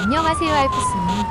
안녕하세요 알프스님.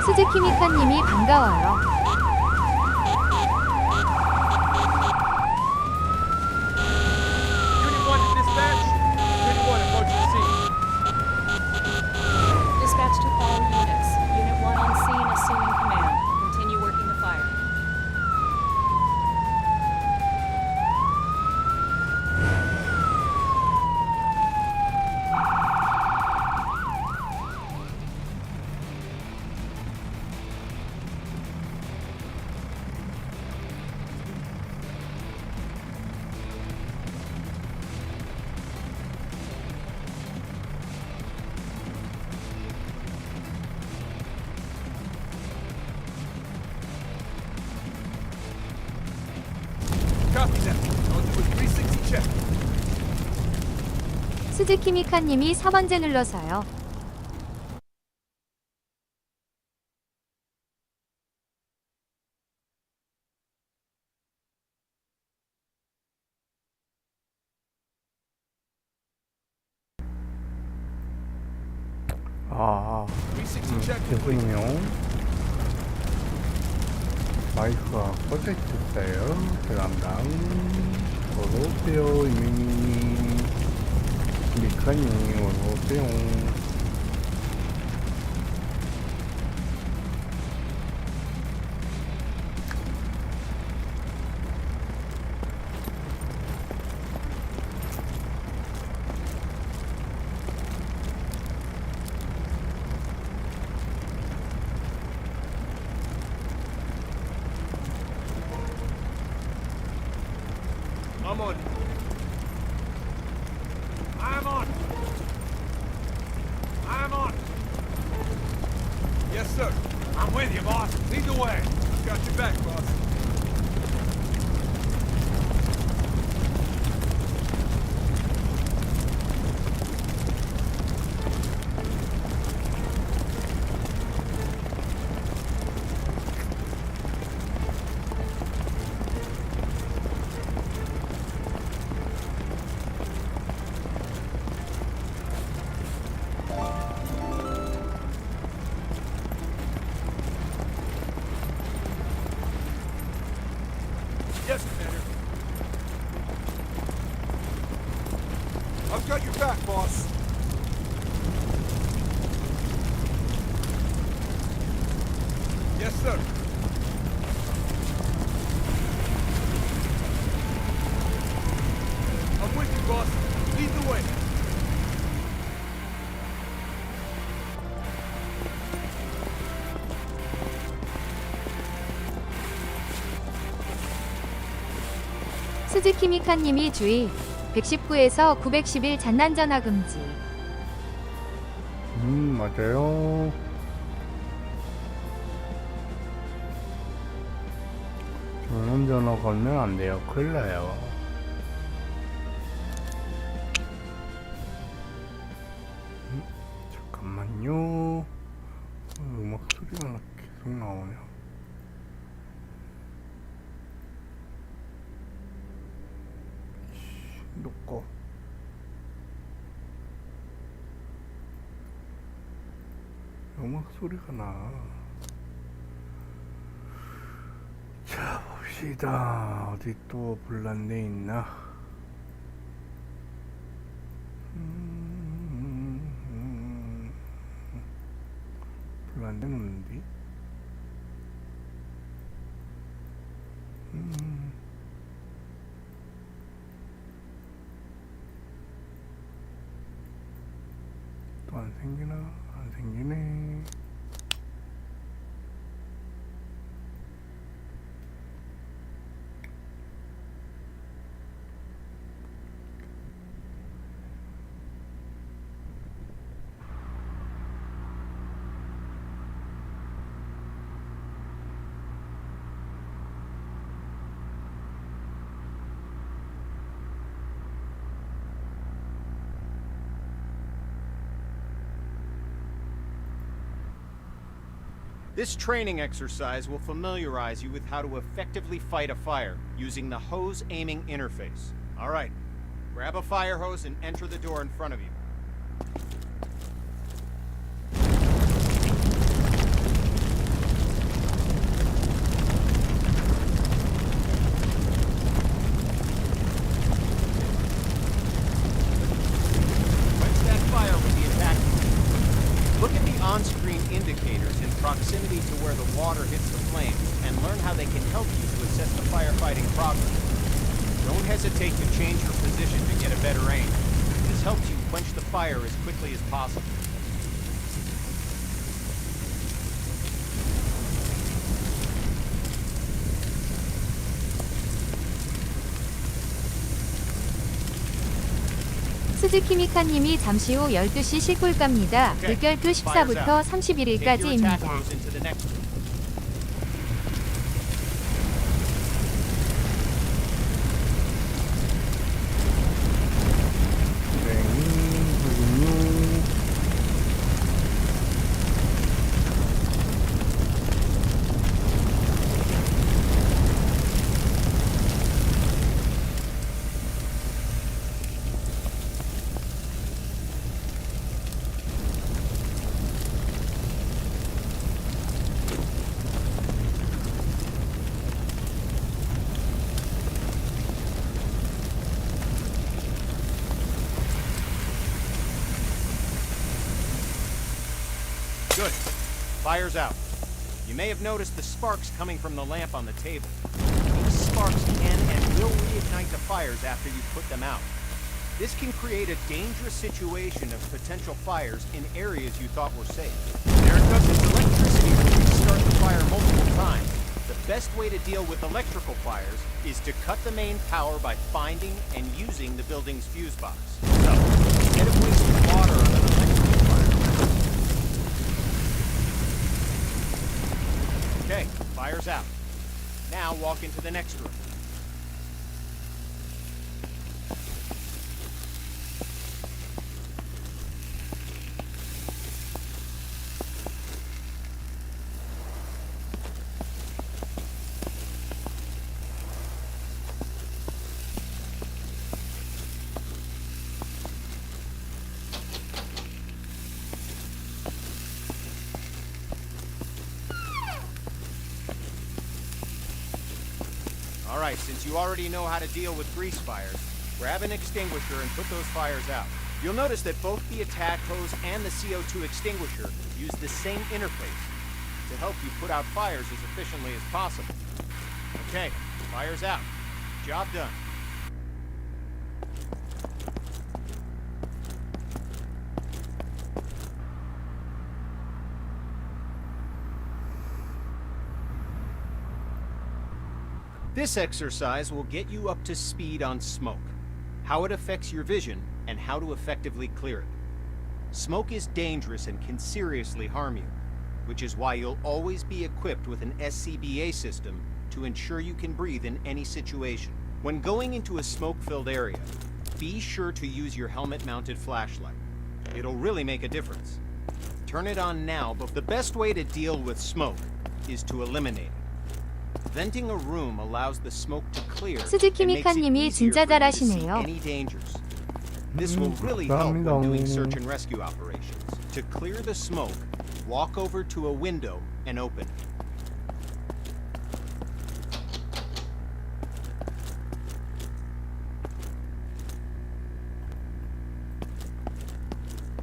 스즈키미카님이 반가워요. Unit 1 to dispatch. Unit 1 approaching the scene. Dispatch to all units. Unit 1 on scene, assuming command. Continue working the fire. Copy that. I'll do a 360 check. 스즈키미카님이 4번째 눌러서요. 아, 360 check complete. 죄송해요. 마이크가 꺼져 있었어요. 죄송합니다. 어서오세요, 이민님. 미카님, 어서오세요. I'm on. I'm on. I'm on. Yes, sir. I'm with you, boss. Lead the way. Got your back, boss. Yes, Commander. I've got your back, boss. Yes, sir. I'm with you, boss. Lead the way. 스즈키미카님이 주의. 119에서 911 잔난 전화 금지. 맞아요. 전원전화 걸면 안 돼요. 큰일 나요. 잠깐만요. 음악 소리가 계속 나오네요. 음악 소리가 나. 자, 봅시다. 어디 또 불난 데 있나? 불난 데는 없는데? 또 안 생기나? 안 생기네. This training exercise will familiarize you with how to effectively fight a fire using the hose aiming interface. All right, grab a fire hose and enter the door in front of you. Quench that fire with the attack. Look at the on-screen indicators in proximity to where the water hits the flames and learn how they can help you to assess the firefighting progress. Don't hesitate to change your position to get a better aim. This helps you quench the fire as quickly as possible. 스즈키미카님이 잠시 후 12시 시골 갑니다. Okay, 물결표 fires 14부터 out. Take your attack 31일까지입니다. hose into the next room. Good. Fire's out. You may have noticed the sparks coming from the lamp on the table. These sparks can and will reignite the fires after you put them out. This can create a dangerous situation of potential fires in areas you thought were safe. There it goes. Electricity will restart the fire multiple times. The best way to deal with electrical fires is to cut the main power by finding and using the building's fuse box. So, instead of wasting water on an electrical fire, okay, fire's out. Now walk into the next room. Alright, since you already know how to deal with grease fires, grab an extinguisher and put those fires out. You'll notice that both the attack hose and the CO2 extinguisher use the same interface to help you put out fires as efficiently as possible. Okay, fire's out. Job done. This exercise will get you up to speed on smoke, how it affects your vision, and how to effectively clear it. Smoke is dangerous and can seriously harm you, which is why you'll always be equipped with an SCBA system to ensure you can breathe in any situation. When going into a smoke-filled area, be sure to use your helmet-mounted flashlight. It'll really make a difference. Turn it on now, but the best way to deal with smoke is to eliminate it. Venting a room allows the smoke to clear and makes it 스즈키미카님이 easier 진짜 for you to see 잘하시네요. any dangers. This will really help when doing 감사합니다. search and rescue operations. To clear the smoke, walk over to a window and open it.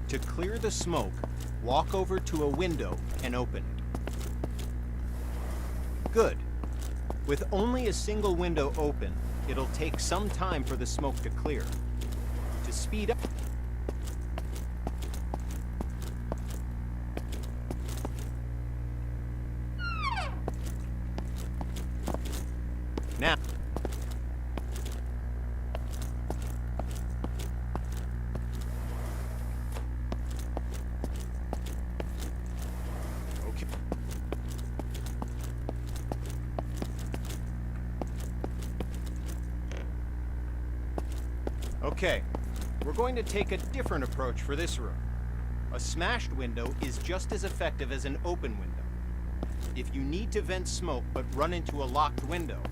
To clear the smoke, walk over to a window and open it. Good. With only a single window open, it'll take some time for the smoke to clear. To speed up, now, okay. Okay, we're going to take a different approach for this room. A smashed window is just as effective as an open window. If you need to vent smoke but run into a locked window,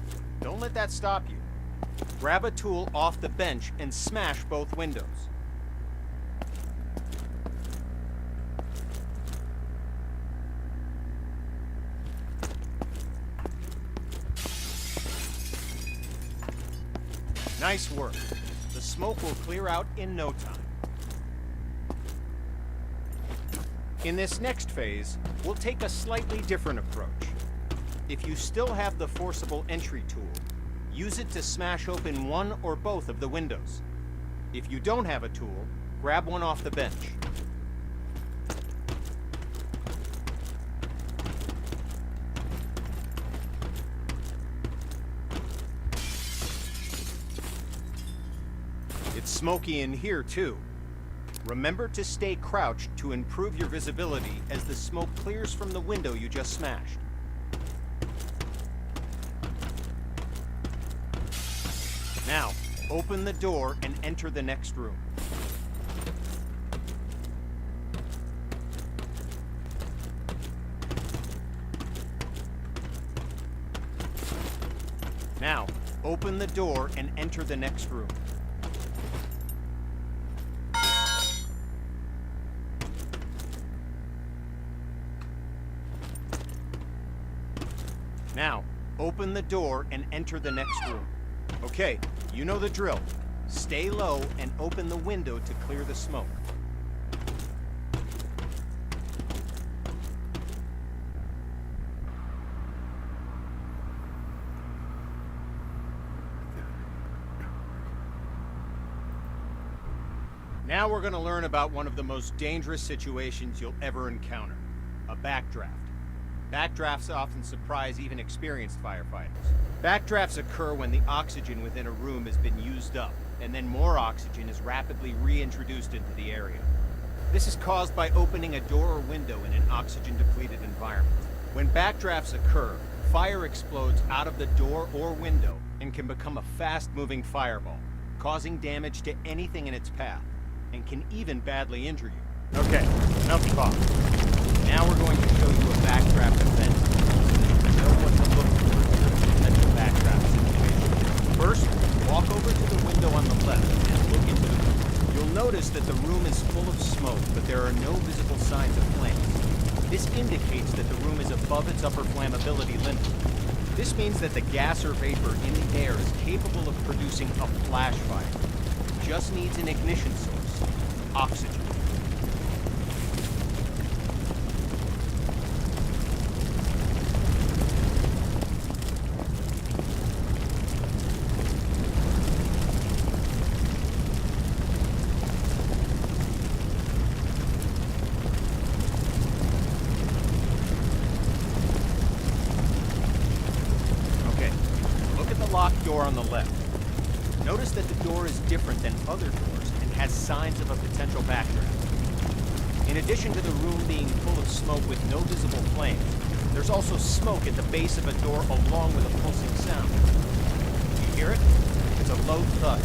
don't let that stop you. Grab a tool off the bench and smash both windows. Nice work. The smoke will clear out in no time. In this next phase, we'll take a slightly different approach. If you still have the forcible entry tool, use it to smash open one or both of the windows. If you don't have a tool, grab one off the bench. It's smoky in here too. Remember to stay crouched to improve your visibility as the smoke clears from the window you just smashed. Now, open the door and enter the next room. Now, open the door and enter the next room. Now, open the door and enter the next room. Okay, you know the drill. Stay low and open the window to clear the smoke. Now we're going to learn about one of the most dangerous situations you'll ever encounter, a backdraft. Backdrafts often surprise even experienced firefighters. Backdrafts occur when the oxygen within a room has been used up, and then more oxygen is rapidly reintroduced into the area. This is caused by opening a door or window in an oxygen-depleted environment. When backdrafts occur, fire explodes out of the door or window and can become a fast-moving fireball, causing damage to anything in its path, and can even badly injure you. Okay, enough talk. Now we're going to show you a backdraft event so you know what to look for in a backdraft situation. First, walk over to the window on the left and look into the room. You'll notice that the room is full of smoke, but there are no visible signs of flames. This indicates that the room is above its upper flammability limit. This means that the gas or vapor in the air is capable of producing a flash fire. It just needs an ignition source, oxygen. Locked door on the left. Notice that the door is different than other doors and has signs of a potential backdraft. In addition to the room being full of smoke with no visible flames, there's also smoke at the base of a door along with a pulsing sound. You hear it? It's a low thud.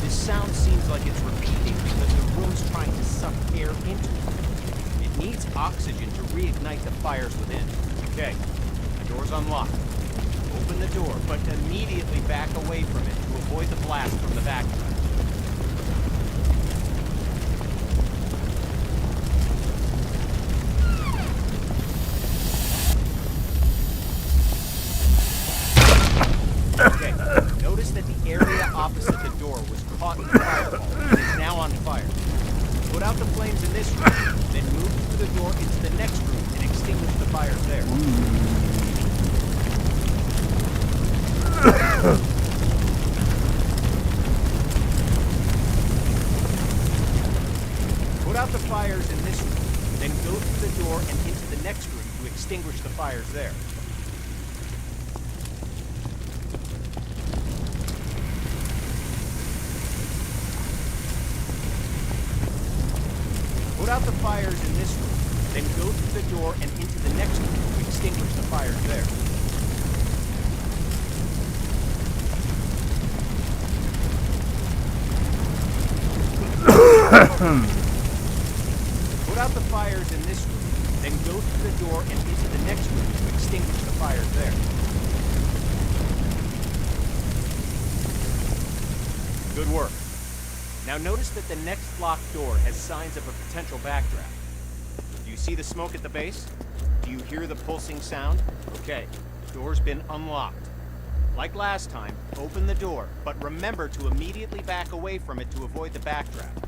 This sound seems like it's repeating because the room's trying to suck air into it. It needs oxygen to reignite the fires within. Okay, the door's unlocked. Open the door, but immediately back away from it to avoid the blast from the backdraft. Then go through the door and into the next room to extinguish the fires there. Put out the fires in this room, then go through the door and into the next room to extinguish the fires there. Put out the fires in this room, then go through the door and into the next room to extinguish the fires there. Good work. Now notice that the next locked door has signs of a potential backdraft. Do you see the smoke at the base? Do you hear the pulsing sound? Okay, the door's been unlocked. Like last time, open the door, but remember to immediately back away from it to avoid the backdraft.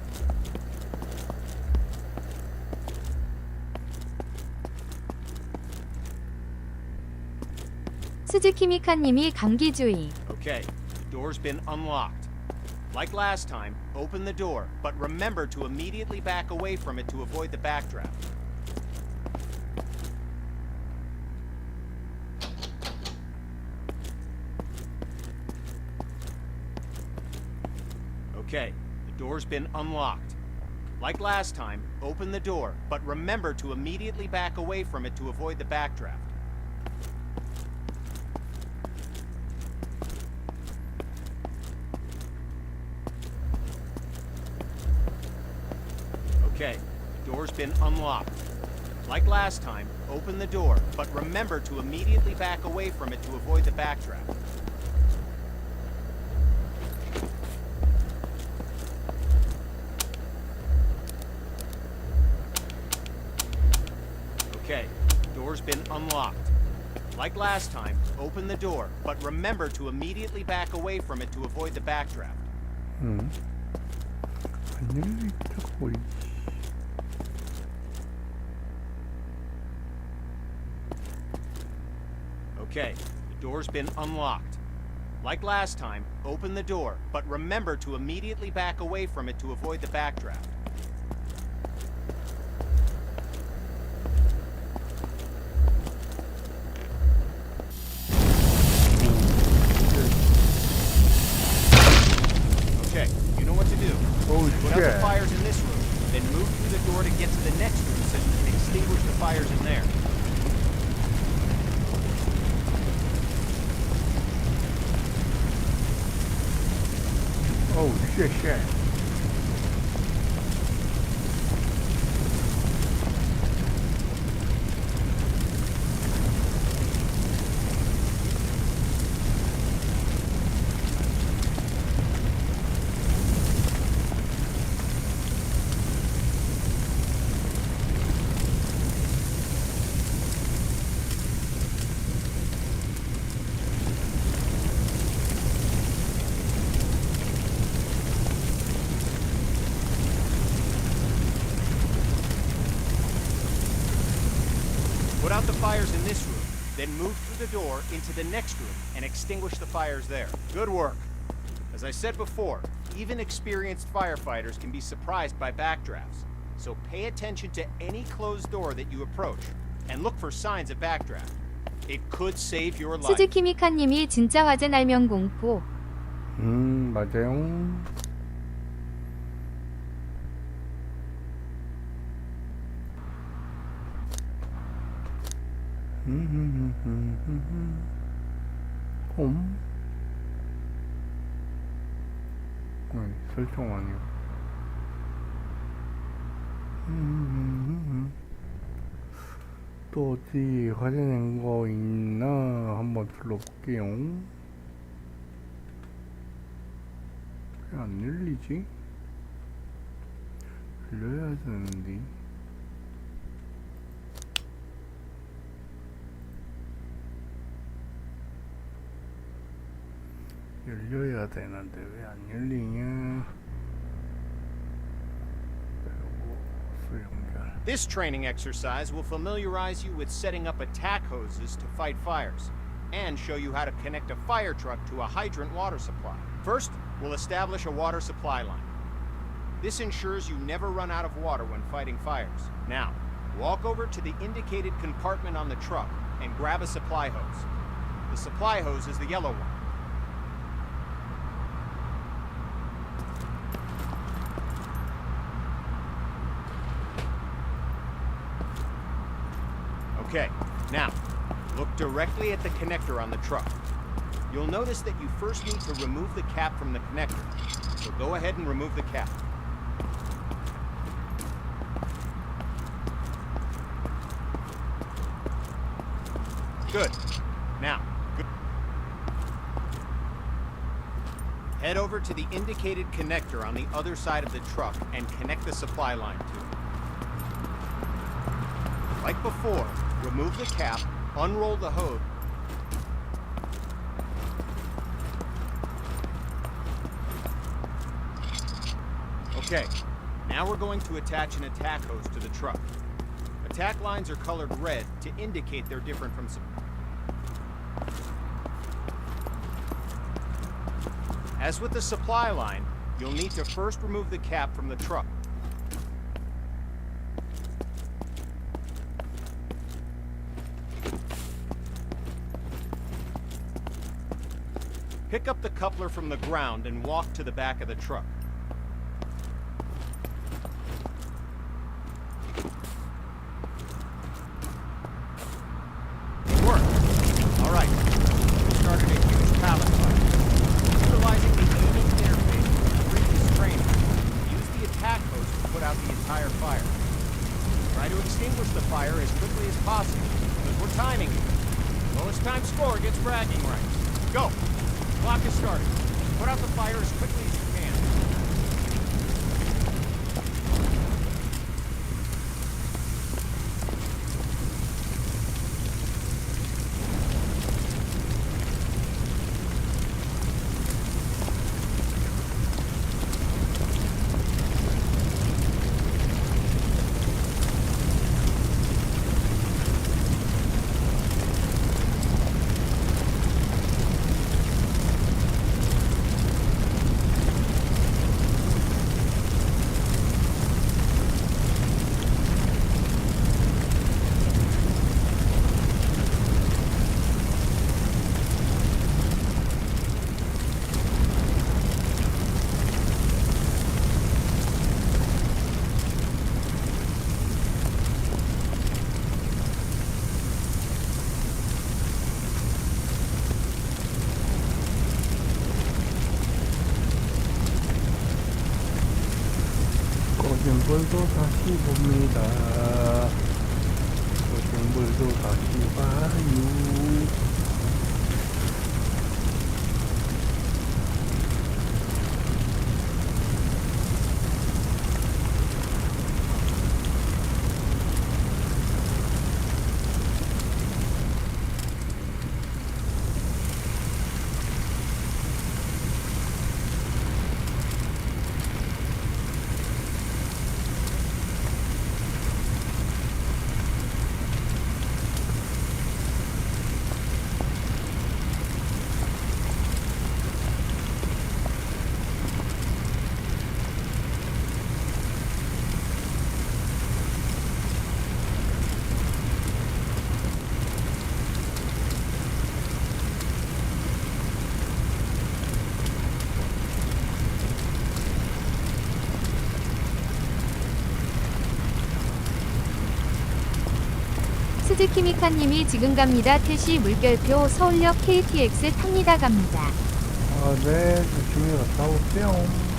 스즈키미카님이 감기 주의. Okay, the door's been unlocked. Like last time, open the door, but remember to immediately back away from it to avoid the backdraft. Okay, the door's been unlocked. Like last time, open the door, but remember to immediately back away from it to avoid the backdraft. Okay, the door's been unlocked. Like last time, open the door, but remember to immediately back away from it to avoid the backdraft. Okay, the door's been unlocked. Like last time, open the door, but remember to immediately back away from it to avoid the backdraft. 안녕히 있다고. Okay, the door's been unlocked. Like last time, open the door, but remember to immediately back away from it to avoid the backdraft. Okay, you know what to do. Oh Put out the shit. fires in this room, then move through the door to get to the next room so you can extinguish the fires in there. Oh shit, shit. Put out the fires in this room, then move through the door into the next room and extinguish the fires there. Good work. As I said before, even experienced firefighters can be surprised by backdrafts, so pay attention to any closed door that you approach and look for signs of backdraft. It could save your life. 스즈키미카님이 진짜 화재 날면 공포. 맞아요. 설정 아니야. 또 어디 화제낸 거 있나 한번 둘러볼게요. 왜 안 열리지? 열려야 되는데. 열려야 되는데 왜 안 열리냐? 연결. This training exercise will familiarize you with setting up attack hoses to fight fires and show you how to connect a fire truck to a hydrant water supply. First, we'll establish a water supply line. This ensures you never run out of water when fighting fires. Now, Walk over to the indicated compartment on the truck and grab a supply hose. The supply hose is the yellow one. Okay, now, look directly at the connector on the truck. You'll notice that you first need to remove the cap from the connector, so go ahead and remove the cap. Good. Now, head over to the indicated connector on the other side of the truck and connect the supply line to it. Like before, remove the cap, unroll the hose. Okay, now we're going to attach an attack hose to the truck. Attack lines are colored red to indicate they're different from some. As with the supply line, you'll need to first remove the cap from the truck. Pick up the coupler from the ground and walk to the back of the truck. It worked. All right. We started a huge pallet fire. Utilizing the aiming interface from the previous training, use the attack hose to put out the entire fire. Try to extinguish the fire as quickly as possible, because we're timing it. Lowest time score gets bragging rights. Go! Clock is starting. Put out the fire as quickly as you can. 고생불도 다시 봅니다. 고생불도 다시 봐요. 스즈키미카님이 지금 갑니다. 태시 물결표 서울역 KTX 탑니다 갑니다. 아, 네, 조심히 갔다 오세요.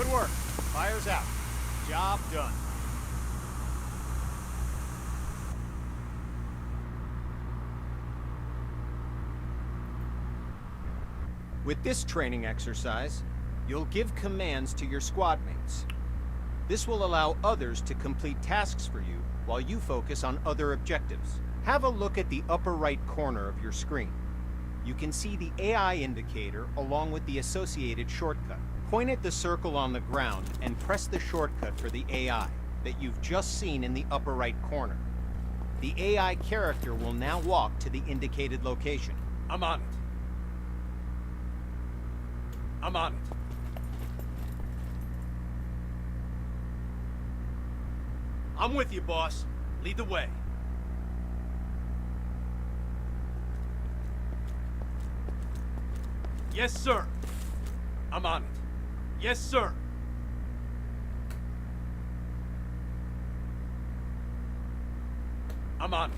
Good work. Fire's out. Job done. With this training exercise, you'll give commands to your squad mates. This will allow others to complete tasks for you while you focus on other objectives. Have a look at the upper right corner of your screen. You can see the AI indicator along with the associated shortcut. Point at the circle on the ground and press the shortcut for the AI that you've just seen in the upper right corner. The AI character will now walk to the indicated location. I'm on it. I'm on it. I'm with you, boss. Lead the way. Yes, sir. I'm on it. Yes, sir. I'm on it.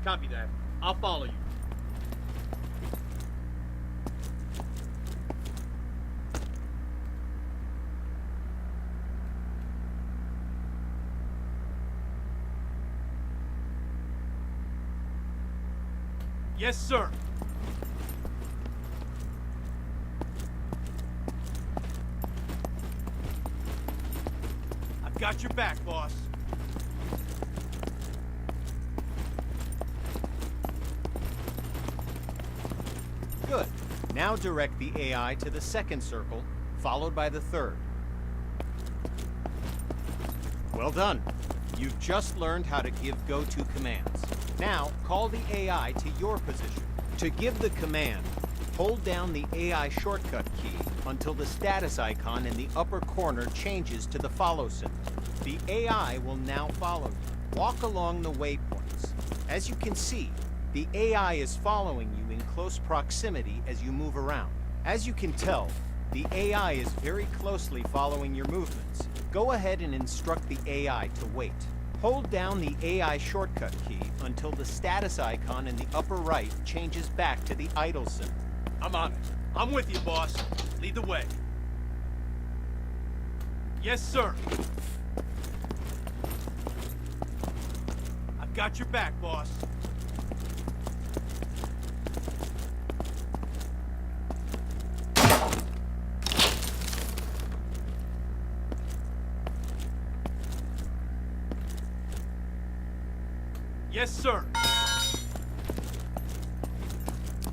Copy that. I'll follow you. Yes, sir. I've got your back, boss. Good. Now direct the AI to the second circle, followed by the third. Well done. You've just learned how to give go-to commands. Now, call the AI to your position. To give the command, hold down the AI shortcut key until the status icon in the upper corner changes to the follow symbol. The AI will now follow you. Walk along the waypoints. As you can see, the AI is following you in close proximity as you move around. As you can tell, the AI is very closely following your movements. Go ahead and instruct the AI to wait. Hold down the AI shortcut key until the status icon in the upper right changes back to the idle symbol. I'm on it. I'm with you, boss. Lead the way. Yes, sir. I've got your back, boss. Yes, sir.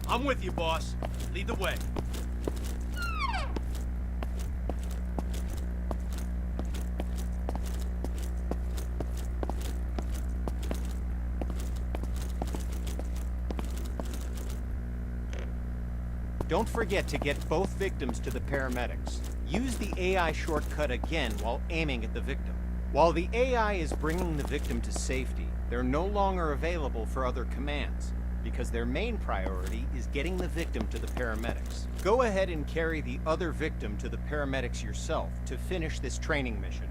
I'm with you, boss. Lead the way. Don't forget to get both victims to the paramedics. Use the AI shortcut again while aiming at the victim. While the AI is bringing the victim to safety, they're no longer available for other commands, because their main priority is getting the victim to the paramedics. Go ahead and carry the other victim to the paramedics yourself to finish this training mission.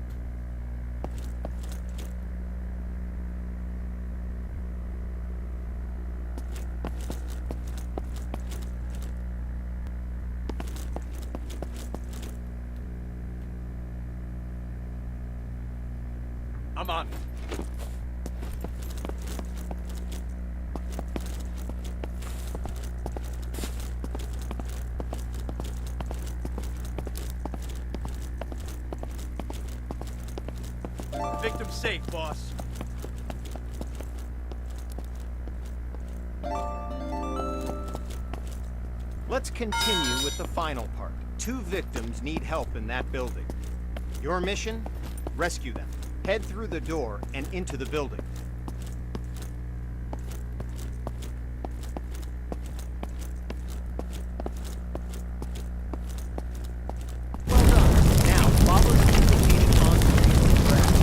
I'm on it. Victim safe, boss. Let's continue with the final part. 2 victims need help in that building. Your mission? Rescue them. Head through the door and into the building. Well done. Now follow the indicated on-screen grab.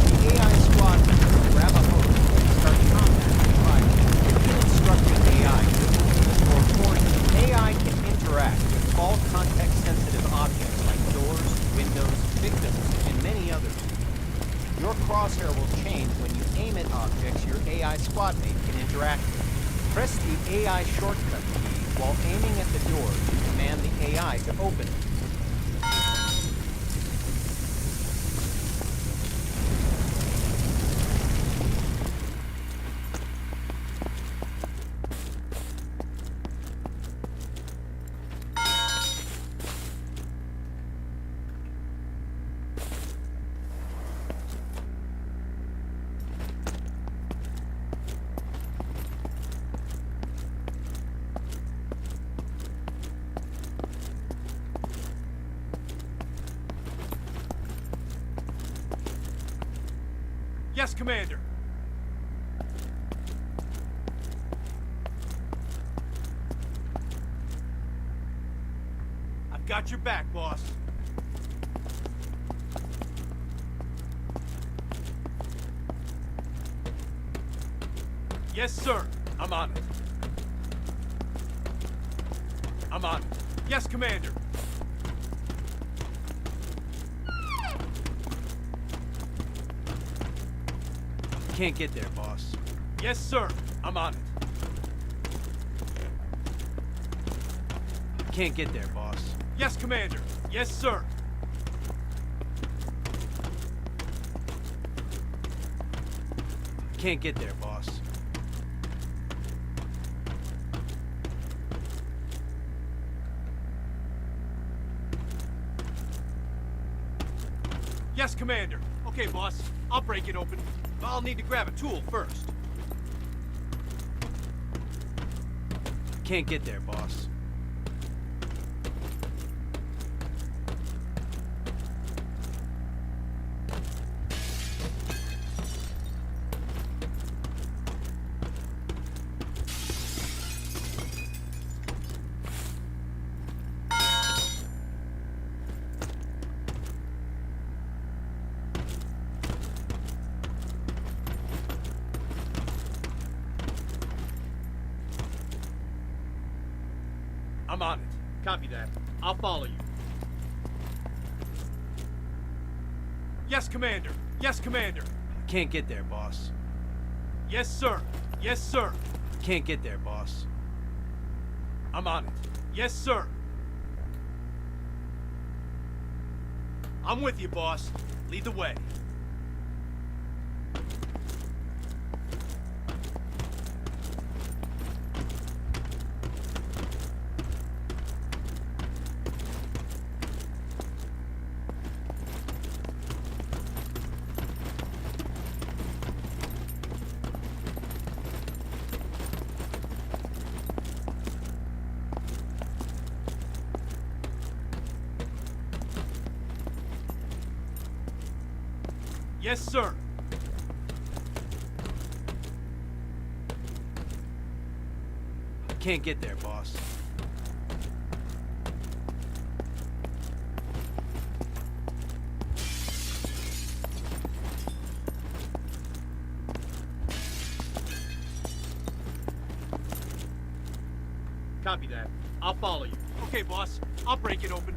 The AI squad member will grab a hose and start combat with fire. If you instruct the AI to move or point, AI can interact with all context-sensitive objects like doors, windows, victims, and many others. Your cross crosshair will change when you aim at objects your AI squad mate can interact with. Press the AI shortcut key while aiming at the door to command the AI to open it. Yes, Commander. I've got your back, boss. Yes, sir. I'm on it. I'm on it. Yes, Commander. Can't get there, boss. Yes, sir. I'm on it. Can't get there, boss. Yes, Commander. Yes, sir. Can't get there, boss. Yes, Commander. Okay, boss. I'll break it open. I'll need to grab a tool first. Can't get there, boss. I'm on it. Copy that. I'll follow you. Yes, Commander. Yes, Commander. Can't get there, boss. Yes, sir. Yes, sir. Can't get there, boss. I'm on it. Yes, sir. I'm with you, boss. Lead the way. Yes, sir. Can't get there, boss. Copy that. I'll follow you. Okay, boss. I'll break it open.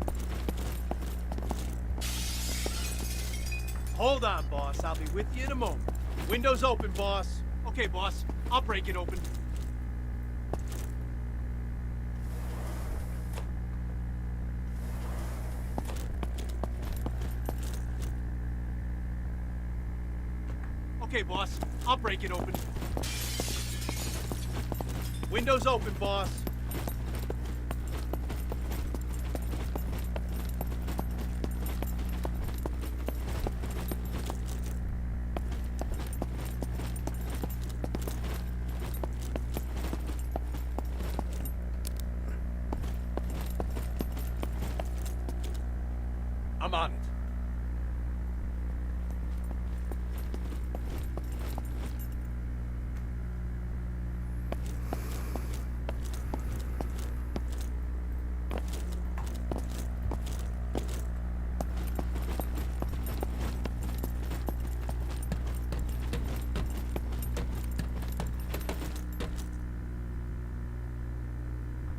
Hold on, boss. I'll be with you in a moment. Windows open, boss. Okay, boss. I'll break it open. Okay, boss. I'll break it open. Windows open, boss. I'm on it.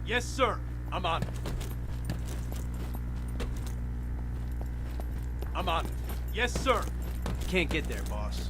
Yes, sir. I'm on it. I'm on it. Yes, sir. Can't get there, boss.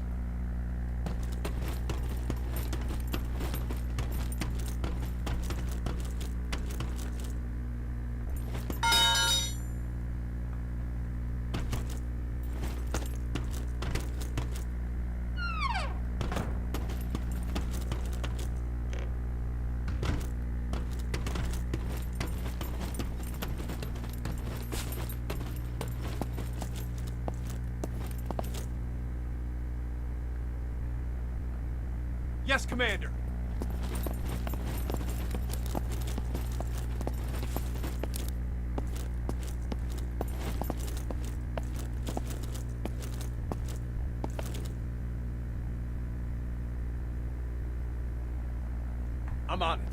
Yes, Commander. I'm on it.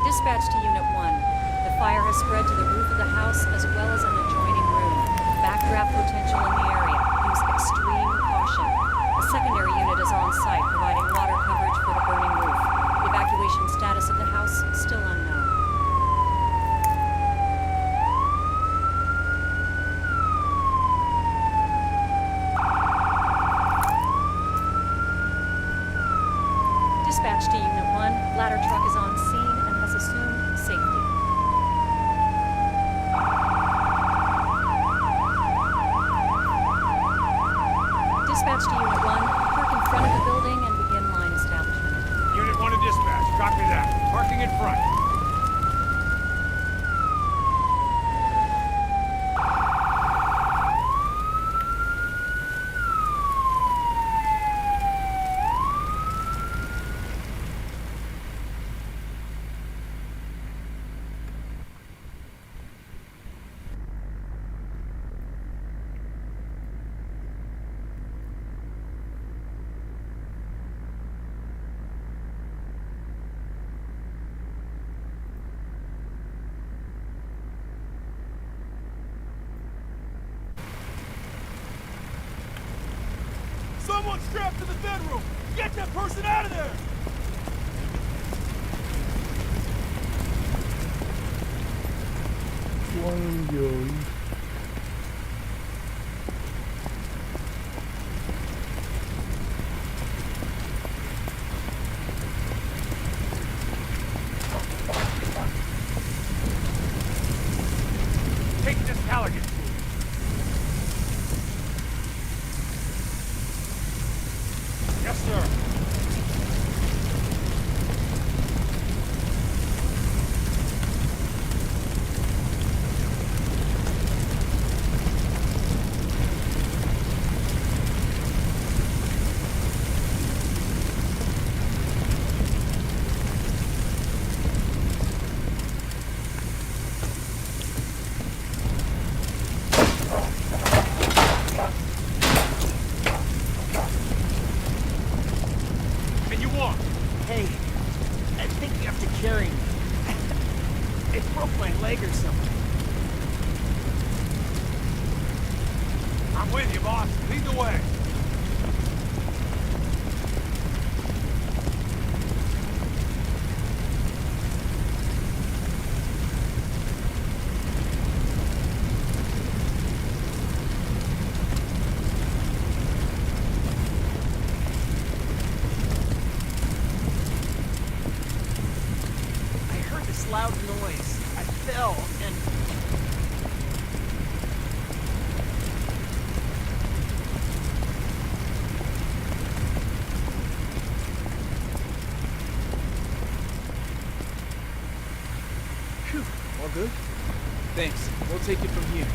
Dispatch to Unit 1. The fire has spread to the roof of the house as well as an adjoining room. Backdraft potential in the area. Use extreme caution. A secondary unit is on site providing water coverage for the burning roof. The evacuation status of the house still unknown. Dispatch to Unit 1. Ladder truck is on scene and has assumed safety. Dispatch to Unit 1. Park in front of the building and begin line establishment. Unit 1 to dispatch. Copy that. Parking in front. Someone strapped to the bedroom! Get that person out of there! 완전 Take this Halligan. Yes, sir. And you walk. Hey, I think you have to carry me. It broke my leg or something. I'm with you, boss. Lead the way. good? Thanks. We'll take it from here.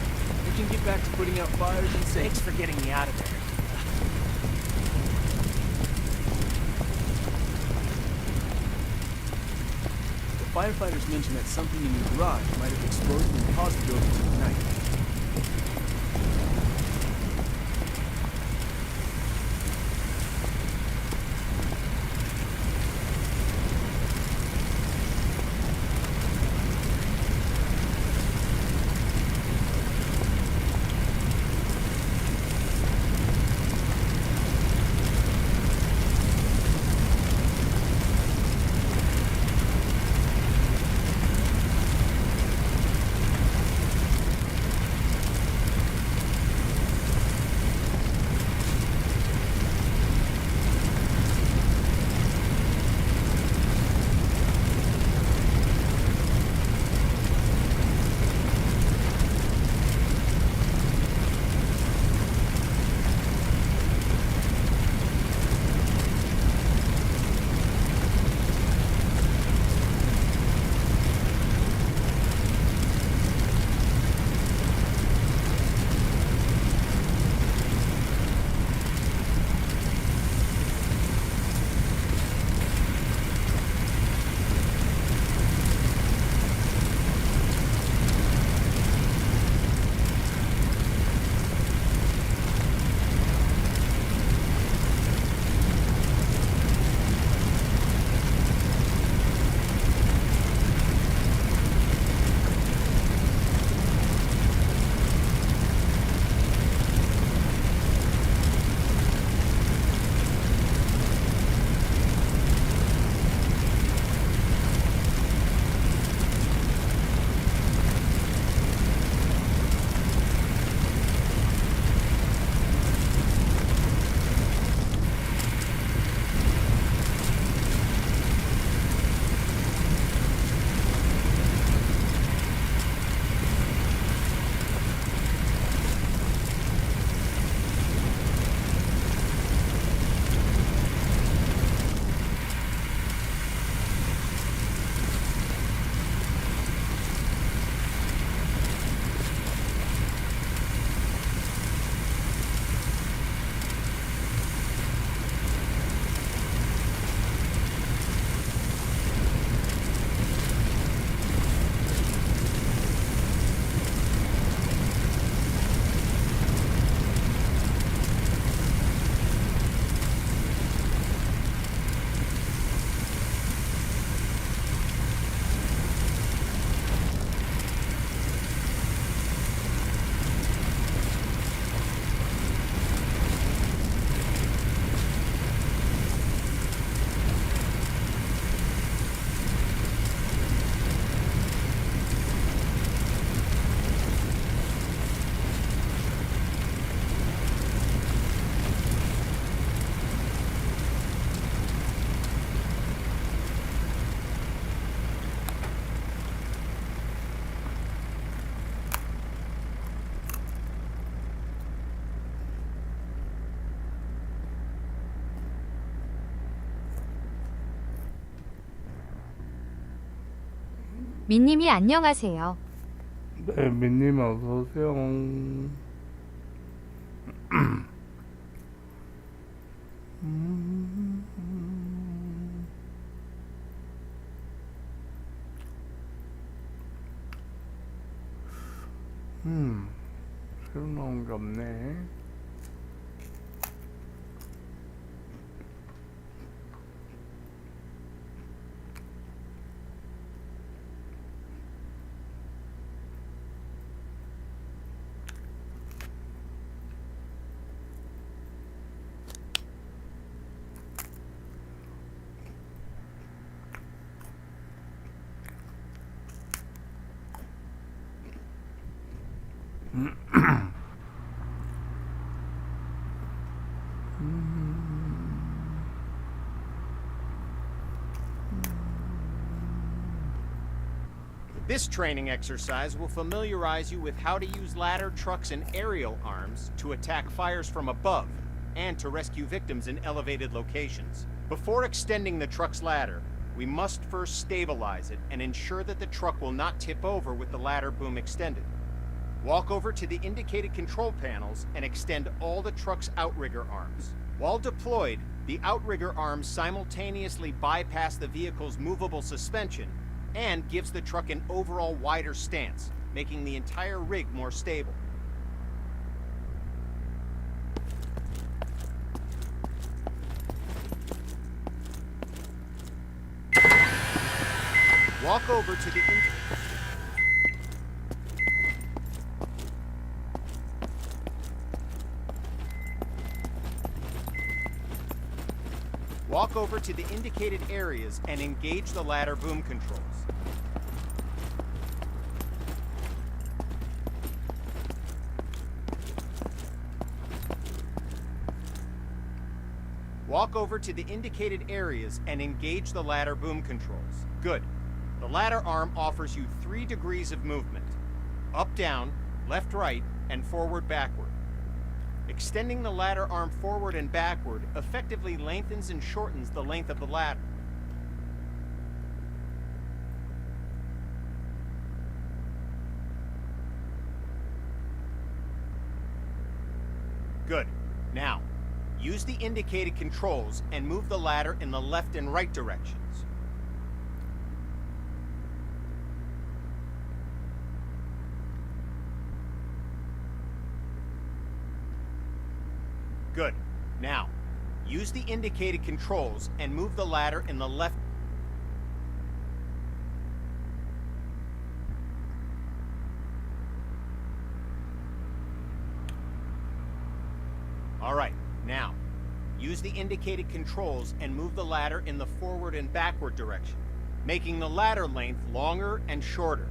We can get back to putting out fires and Thanks for getting me out of there. The firefighters mentioned that something in your garage might have exploded and caused the building to ignite. 민님이 안녕하세요. 네, 민님 어서오세요. 새로 나온 게 없네. This training exercise will familiarize you with how to use ladder, trucks, and aerial arms to attack fires from above and to rescue victims in elevated locations. Before extending the truck's ladder, we must first stabilize it and ensure that the truck will not tip over with the ladder boom extended. Walk over to the indicated control panels and extend all the truck's outrigger arms. While deployed, the outrigger arms simultaneously bypass the vehicle's movable suspension and gives the truck an overall wider stance, making the entire rig more stable. Walk over to the Walk over to the indicated areas and engage the ladder boom controls. Walk over to the indicated areas and engage the ladder boom controls. Good. The ladder arm offers you 3 degrees of movement: up, down, left, right, and forward, backward. Extending the ladder arm forward and backward effectively lengthens and shortens the length of the ladder. Good. Now, use the indicated controls and move the ladder in the left and right directions. Good. Now, use the indicated controls and move the ladder in the left. All right. Now, use the indicated controls and move the ladder in the forward and backward direction, making the ladder length longer and shorter.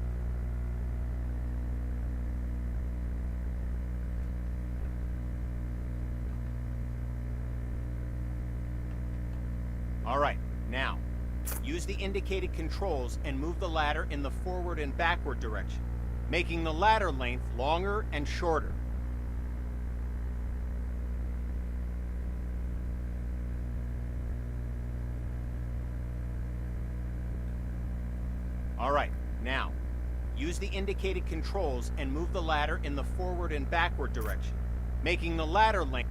All right, now, use the indicated controls and move the ladder in the forward and backward direction, making the ladder length longer and shorter. All right, now, use the indicated controls and move the ladder in the forward and backward direction, making the ladder length.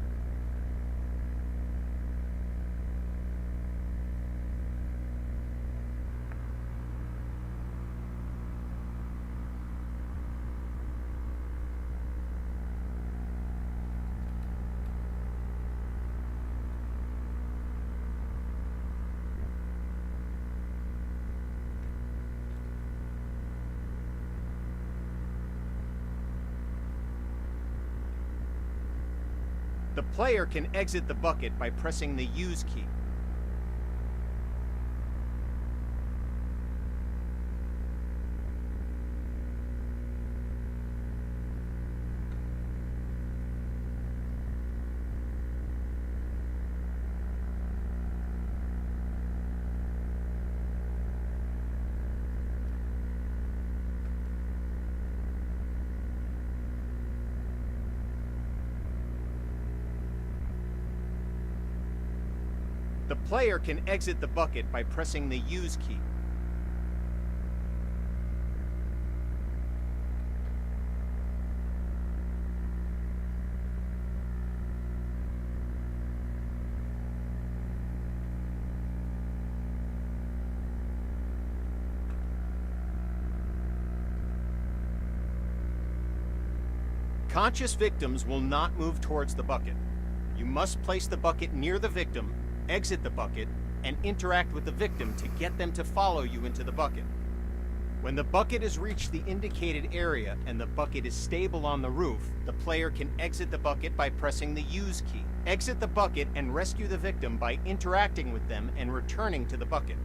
The player can exit the bucket by pressing the Use key. The player can exit the bucket by pressing the Use key. Conscious victims will not move towards the bucket. You must place the bucket near the victim, exit the bucket, and interact with the victim to get them to follow you into the bucket. When the bucket has reached the indicated area and the bucket is stable on the roof, the player can exit the bucket by pressing the Use key. Exit the bucket and rescue the victim by interacting with them and returning to the bucket.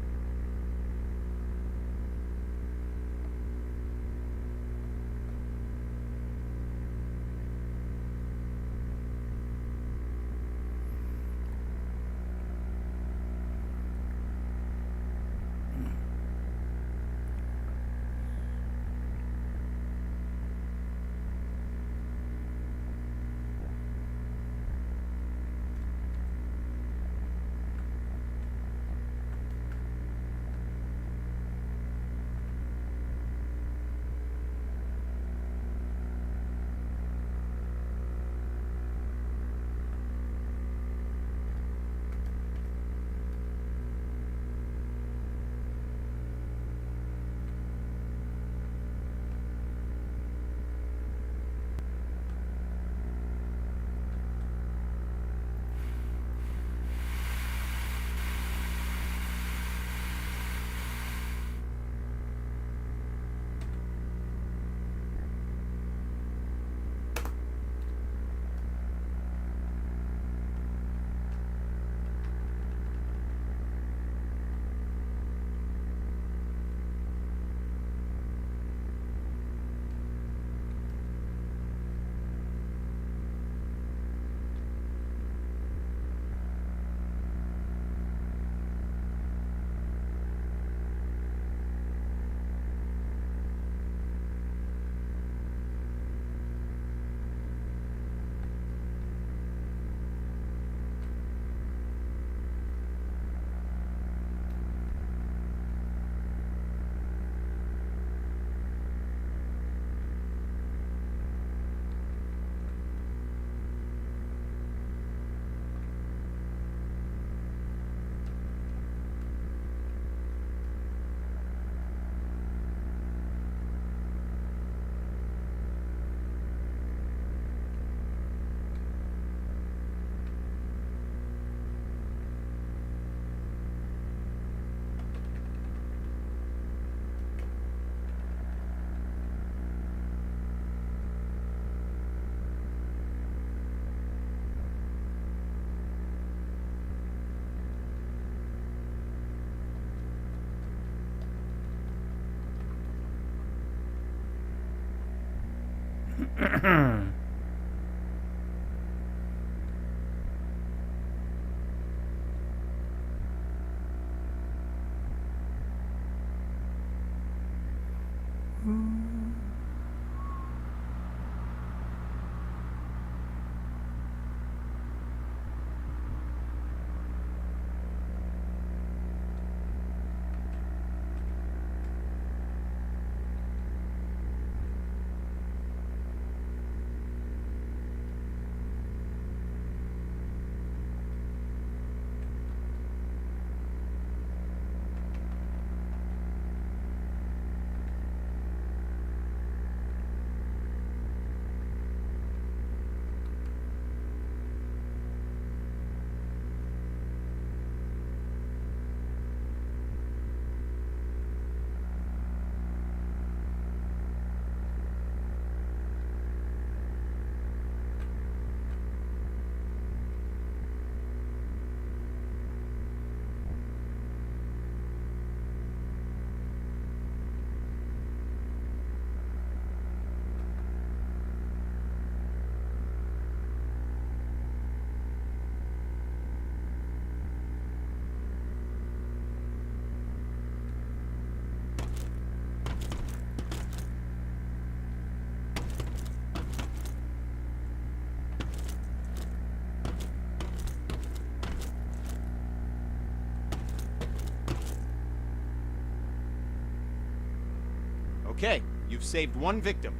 Okay, you've saved one victim.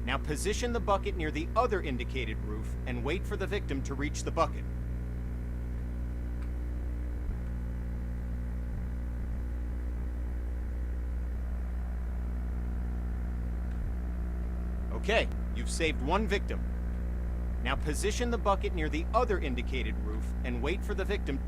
Now position the bucket near the other indicated roof and wait for the victim to reach the bucket. Okay, you've saved one victim. Now position the bucket near the other indicated roof and wait for the victim.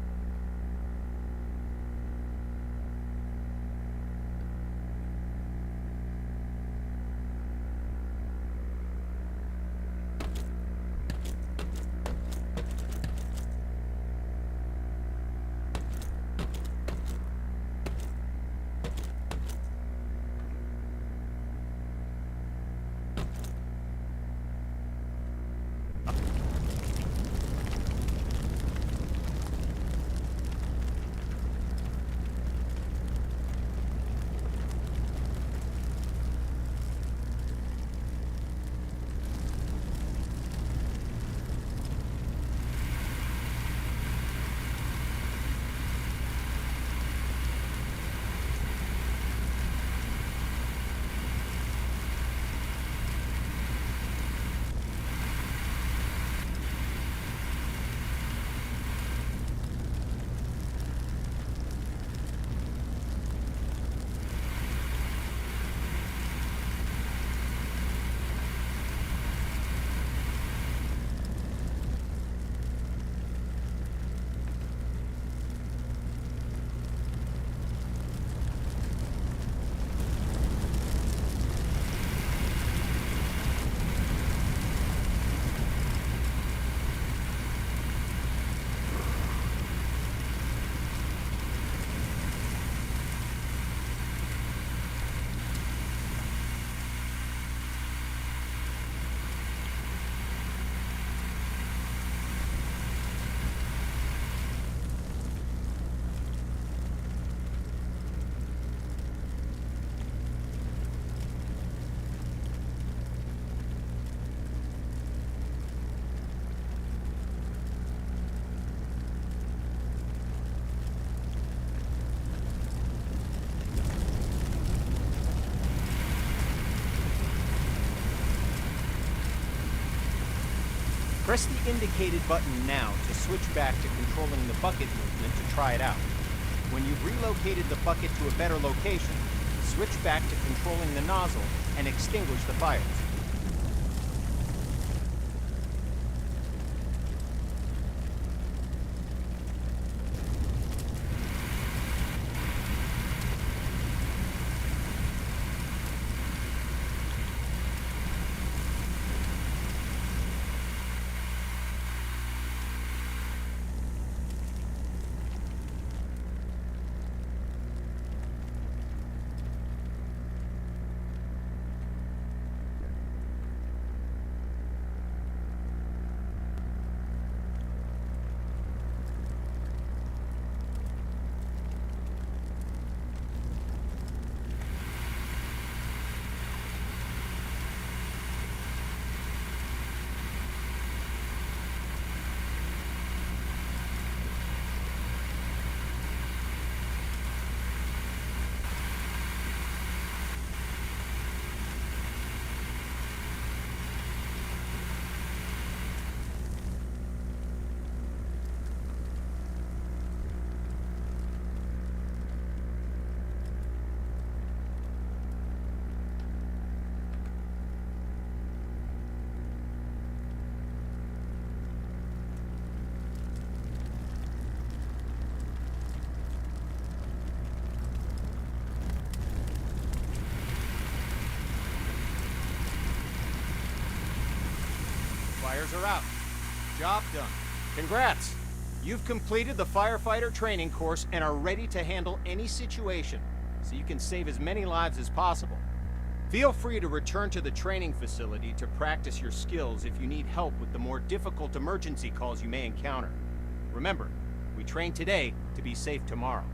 Press the indicated button now to switch back to controlling the bucket movement to try it out. When you've relocated the bucket to a better location, switch back to controlling the nozzle and extinguish the fires. are out. Job done. Congrats! You've completed the firefighter training course and are ready to handle any situation, so you can save as many lives as possible. Feel free to return to the training facility to practice your skills if you need help with the more difficult emergency calls you may encounter. Remember, we train today to be safe tomorrow.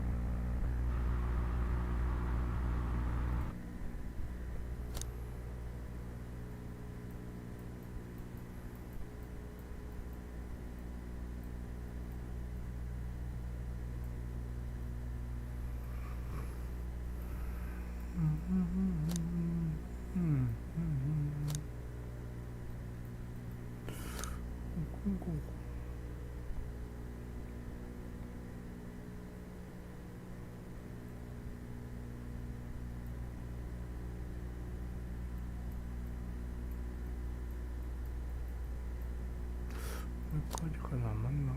여기까지가 남았나?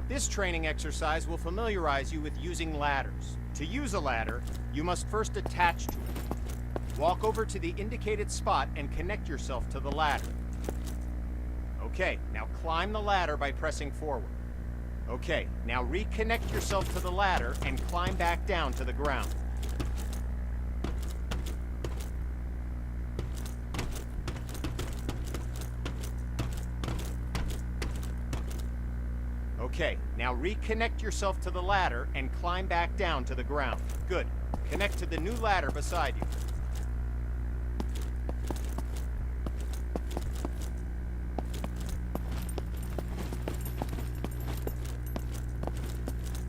This training exercise will familiarize you with using ladders. To use a ladder, you must first attach to it. Walk over to the indicated spot and connect yourself to the ladder. Okay, now climb the ladder by pressing forward. Okay, now reconnect yourself to the ladder and climb back down to the ground. Okay, now reconnect yourself to the ladder and climb back down to the ground. Good. Connect to the new ladder beside you.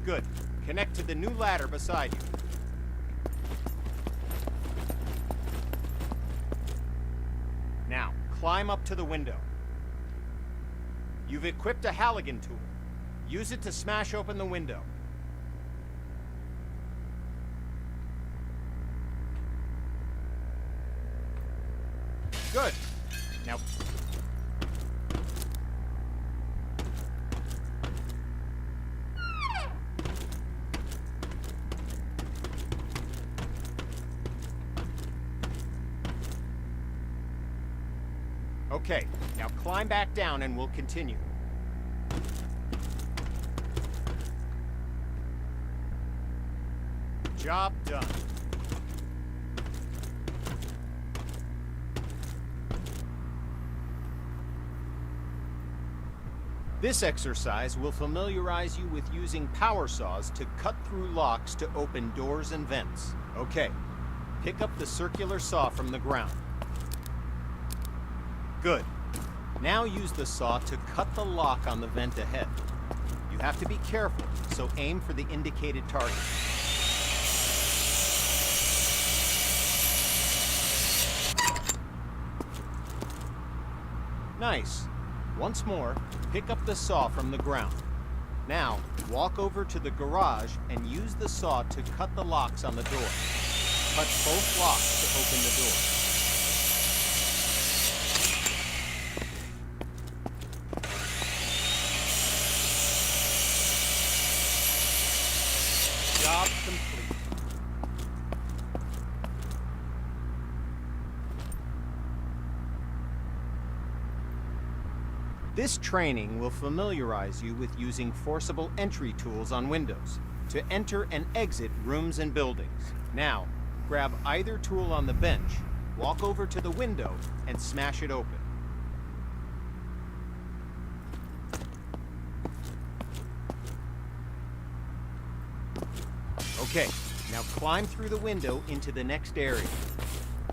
Good. Connect to the new ladder beside you. Now, climb up to the window. You've equipped a Halligan tool. Use it to smash open the window. Good. Now... Okay, now climb back down and we'll continue. Job done. This exercise will familiarize you with using power saws to cut through locks to open doors and vents. Okay, pick up the circular saw from the ground. Good. Now use the saw to cut the lock on the vent ahead. You have to be careful, so aim for the indicated target. Nice. Once more, pick up the saw from the ground. Now, walk over to the garage and use the saw to cut the locks on the door. Cut both locks to open the door. Job complete. This training will familiarize you with using forcible entry tools on windows to enter and exit rooms and buildings. Now, grab either tool on the bench, walk over to the window, and smash it open. Okay, now climb through the window into the next area.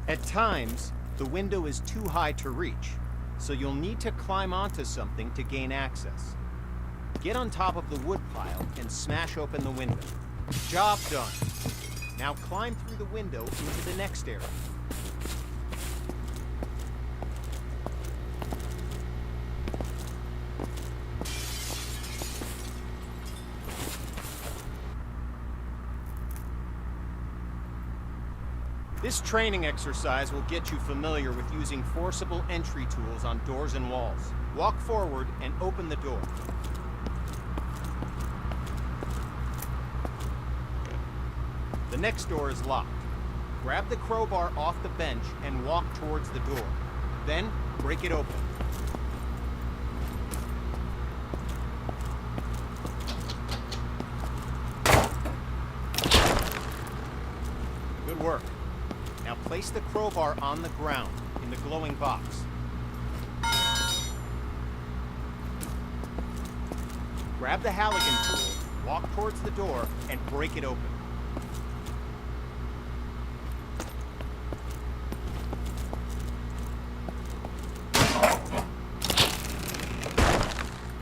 At times, the window is too high to reach, so you'll need to climb onto something to gain access. Get on top of the wood pile and smash open the window. Job done. Now climb through the window into the next area. This training exercise will get you familiar with using forcible entry tools on doors and walls. Walk forward and open the door. The next door is locked. Grab the crowbar off the bench and walk towards the door. Then, break it open. Good work. Now place the crowbar on the ground in the glowing box. Grab the Halligan tool, walk towards the door, and break it open.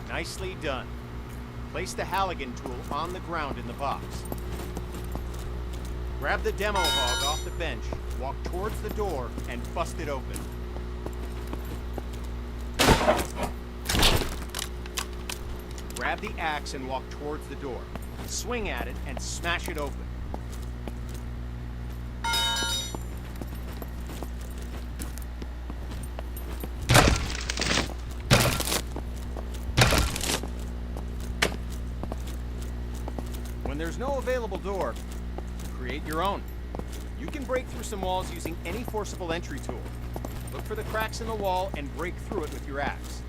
Nicely done. Place the Halligan tool on the ground in the box. Grab the demo hog off the bench, walk towards the door, and bust it open. Grab the axe and walk towards the door. Swing at it and smash it open. When there's no available door, create your own. You can break through some walls using any forcible entry tool. Look for the cracks in the wall and break through it with your axe.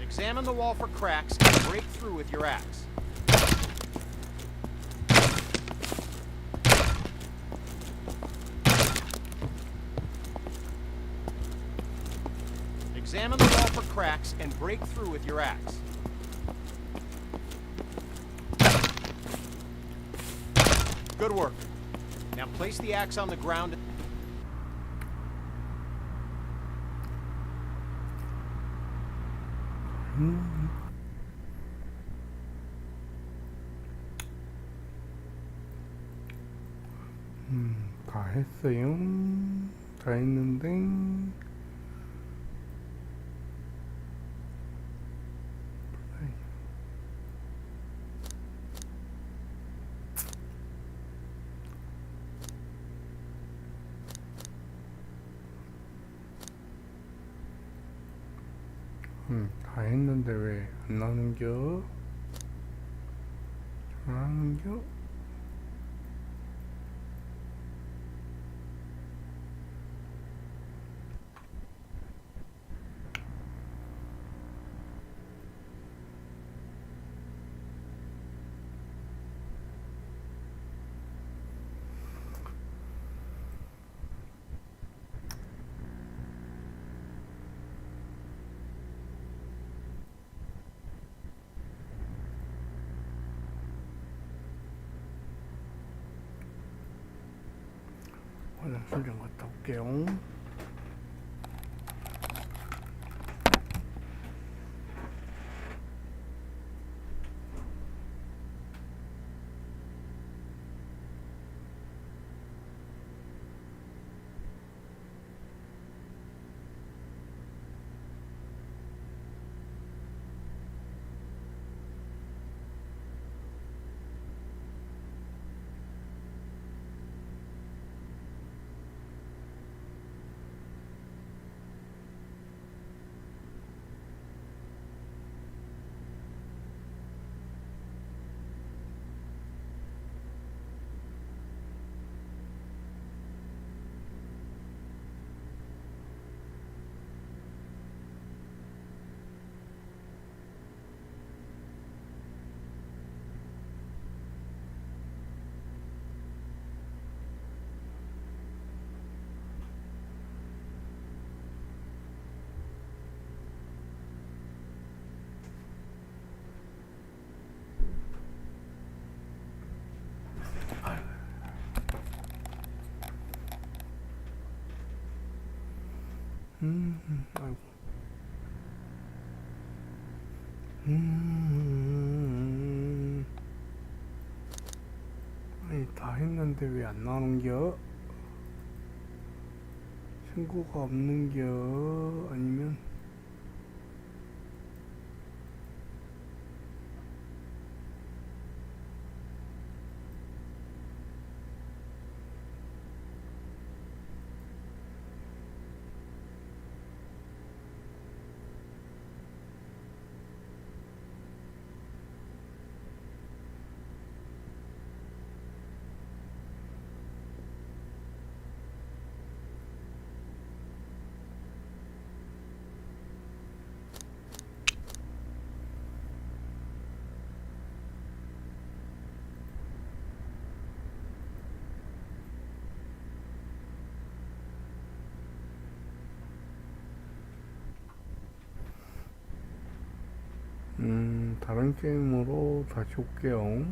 Examine the wall for cracks and break through with your axe. Examine the wall for cracks and break through with your axe. Good work. Now place the axe on the ground. 다 했어요. 다 했는데 다 했는데 왜 안 나오는겨? 안 나오는겨? 화장실 좀 갔다 올게요. 아이고. 아니 다 했는데 왜 안 나오는겨? 신고가 없는겨? 아니면 다른 게임으로 다시 올게요.